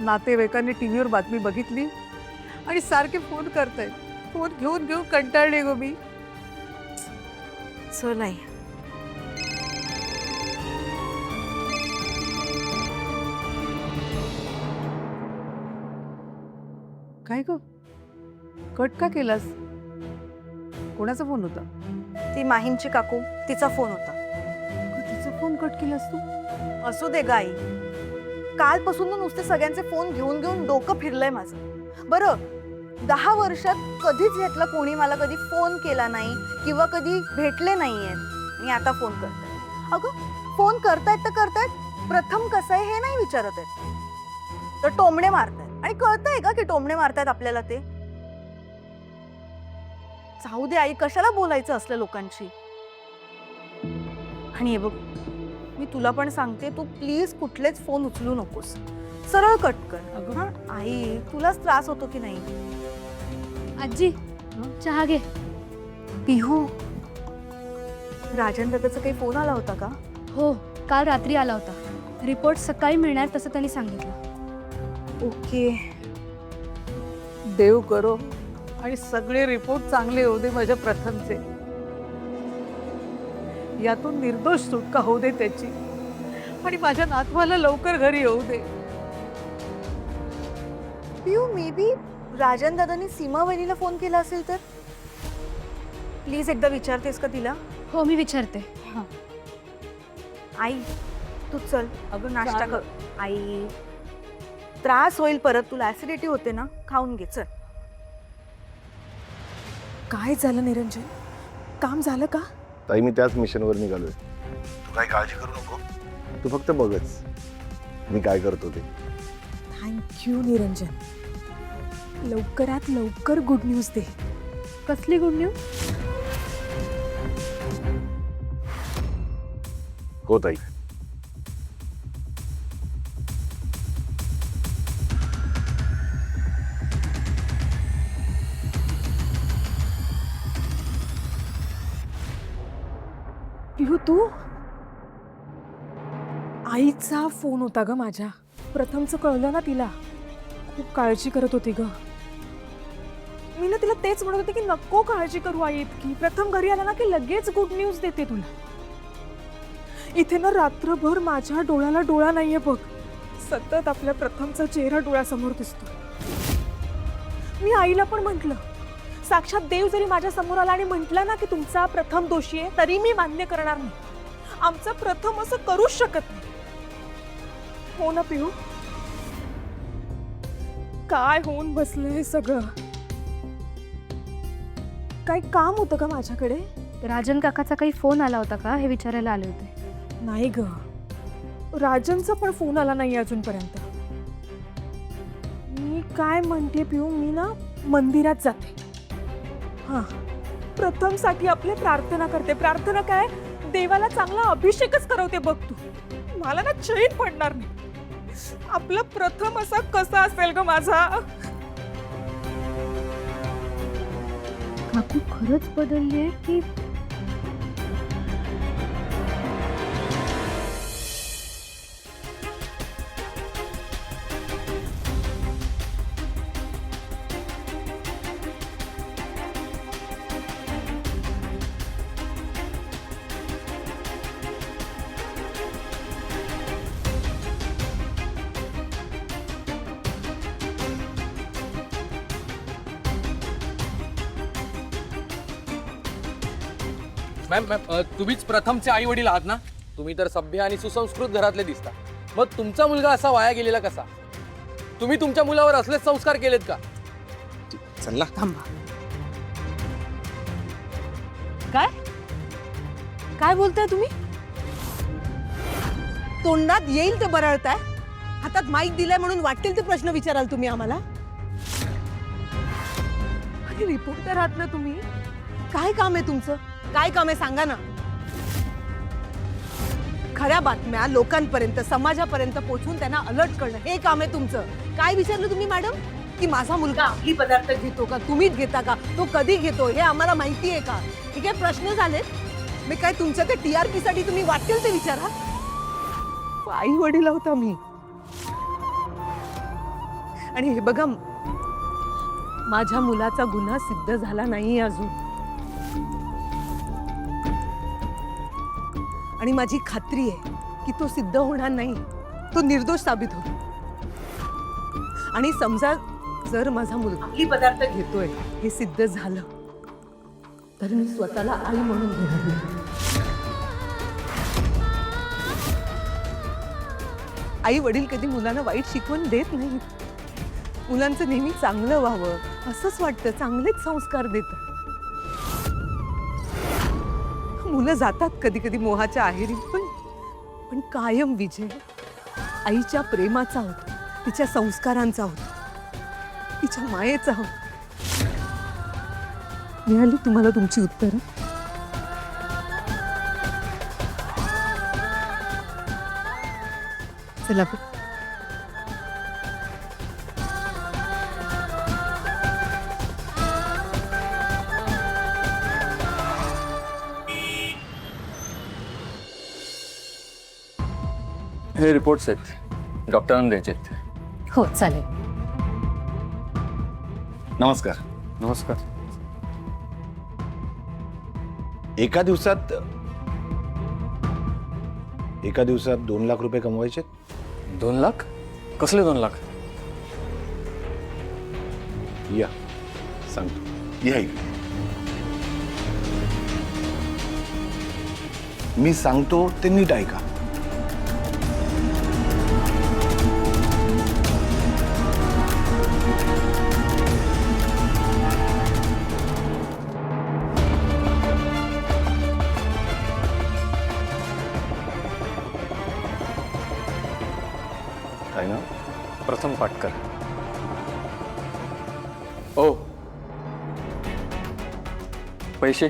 नातेवाईकांनी टीव्हीवर बातमी बघितली आणि सारखे फोन करतायत. फोन घेऊन घेऊन कंटाळले गो मी. चल आई. काय ग, कट का केलास? कोणाचा फोन होता? ती माहीमची काकू, तिचा फोन होता. तिचा फोन कट केलास तू? असू दे गाई, कालपासून ना नुसते सगळ्यांचे फोन घेऊन घेऊन डोकं फिरलंय माझं. बरं 10 वर्षात कधीच यातला कोणी मला कधी फोन केला नाही किंवा कधी भेटले नाहीयेत. मी आता फोन करते. अगं फोन करतायत तर करतायत, प्रथम कसं आहे हे नाही विचारत आहेत, तर टोमणे मारतायत. आणि कळतंय का की टोमणे मारतायत आपल्याला ते? जाऊ दे आई, कशाला बोलायचं असल्या लोकांशी. आणि हे बघ, मी तुला पण सांगते, तू प्लीज कुठलेच फोन उचलू नकोस, सरळ कट कर. अगं हा आई, तुलाच त्रास होतो की नाही? आजी चहा घे. पिहू, राजन दादाचा काही फोन आला होता का? हो, काल रात्री आला होता. रिपोर्ट सकाळी मिळणार तसं त्यांनी सांगितलं. ओके. देव करो आणि सगळे रिपोर्ट चांगले होऊ दे माझ्या प्रथमचे. यातून निर्दोष सुटका होऊ दे त्याची आणि माझ्या नातवाला लवकर घरी येऊ दे. पिहू, मे बी राजन दादांनी सीमा वहिनीला फोन केला असेल तर प्लीज एकदा विचारतेस का तिला? हो, मी विचारते. आई तू चल, अगं नाश्ता कर. आई, त्रास होईल परत, तुला ऍसिडिटी होते ना, खाऊन घे चल. काय झालं निरंजन? काम झालं का? ताई मी त्याच मिशनवर निघालोय. तू काही काळजी करू नको, तू फक्त बघच मी काय करतो ते. थँक्यू निरंजन. लवकरात लवकर गुड न्यूज दे. कसली गुड न्यूज? हो ताई. पिहू तू? आईचा फोन होता ग माझ्या. प्रथमचं कळलं ना तिला. खूप काळजी करत होती ग. मी ना तिला तेच म्हणत होते की नको काळजी करू आई इतकी. प्रथम घरी आला ना की लगेच गुड न्यूज देते तुला. इथे ना रात्रभर माझ्या डोळ्याला डोळा नाहीये बघ. सतत आपल्या प्रथमचा चेहरा डोळ्यासमोर दिसतो. मी आईला पण म्हटलं, साक्षात देव जरी माझ्या समोर आला आणि म्हटला ना की तुमचा प्रथम दोषी आहे, तरी मी मान्य करणार नाही. आमचा प्रथम असं करूच शकत नाही. हो ना पिहू? काय होऊन बसलंय सगळं? काही काम होतं का माझ्याकडे? राजन काकाचा काही फोन आला होता का हे विचारायला आले होते. नाही ग, राजनचा पण फोन आला नाही अजूनपर्यंत. मी काय म्हणते पिऊ, मी ना मंदिरात जाते. हा, प्रथमसाठी आपले प्रार्थना करते. प्रार्थना काय, देवाला चांगला अभिषेकच करवते बघ तू. मला ना चैन पडणार नाही. आपला प्रथम असा कसा असेल ग माझा? काकू खरंच बदलली आहे की? मॅम तुम्हीच प्रथमचे आई वडील आहात ना? तुम्ही तर सभ्य आणि सुसंस्कृत घरातले दिसता. मग तुमचा मुलगा असा वाया गेलेला कसा? तुम्ही तुमच्या मुलावर असलेच संस्कार केलेत का? चल ना. थांबा. काय काय बोलताय तुम्ही? तोंडात येईल ते बरळताय. हातात माईक दिलाय म्हणून वाटेल ते प्रश्न विचाराल तुम्ही आम्हाला? आणि रिपोर्टर आहात ना तुम्ही? काय काम आहे तुमचं? काय काम आहे सांगा ना. खऱ्या बातम्या लोकांपर्यंत, समाजापर्यंत पोहोचवून त्यांना अलर्ट करणं हे काम आहे तुमचं. काय विचारलं तुम्ही मॅडम? की माझा मुलगा अंमली पदार्थ घेतो का, तुम्हीच घेता का, तो कधी घेतो हे आम्हाला माहिती आहे का? हे काय प्रश्न झालेत? मी काय तुमच्या ते TRP साठी तुम्ही वाटेल ते विचारा? आई वडील होता मी. आणि हे बघा, माझ्या मुलाचा गुन्हा सिद्ध झाला नाही अजून, आणि माझी खात्री आहे की तो सिद्ध होणार नाही, तो निर्दोष साबित होतो. आणि समजा जर माझा मुलगा अंमली पदार्थ घेतोय हे सिद्ध झालं तर मी स्वतःला आई म्हणून घेणार नाही. आई वडील कधी मुलांना वाईट शिकवण देत नाहीत. मुलांचं नेहमी चांगलं व्हावं असंच वाटतं, चांगलेच संस्कार देतात. मुलं जातात कधी कधी मोहाच्या आहेरीत, पण कायम विजय आईच्या प्रेमाचा होतो, तिच्या संस्कारांचा होतो, तिच्या मायेचा होतो. मिळाली तुम्हाला तुमची उत्तरं? चला बघ. हे रिपोर्ट्स आहेत, डॉक्टरांना द्यायचे आहेत. हो चालेल. नमस्कार. नमस्कार. एका दिवसात 2 लाख रुपये कमवायचे? 2 लाख? कसले 2 लाख? या सांगतो, या इकडे. मी सांगतो ते नीट ऐका. काय ना? प्रथम पाटकर. ओ पैसे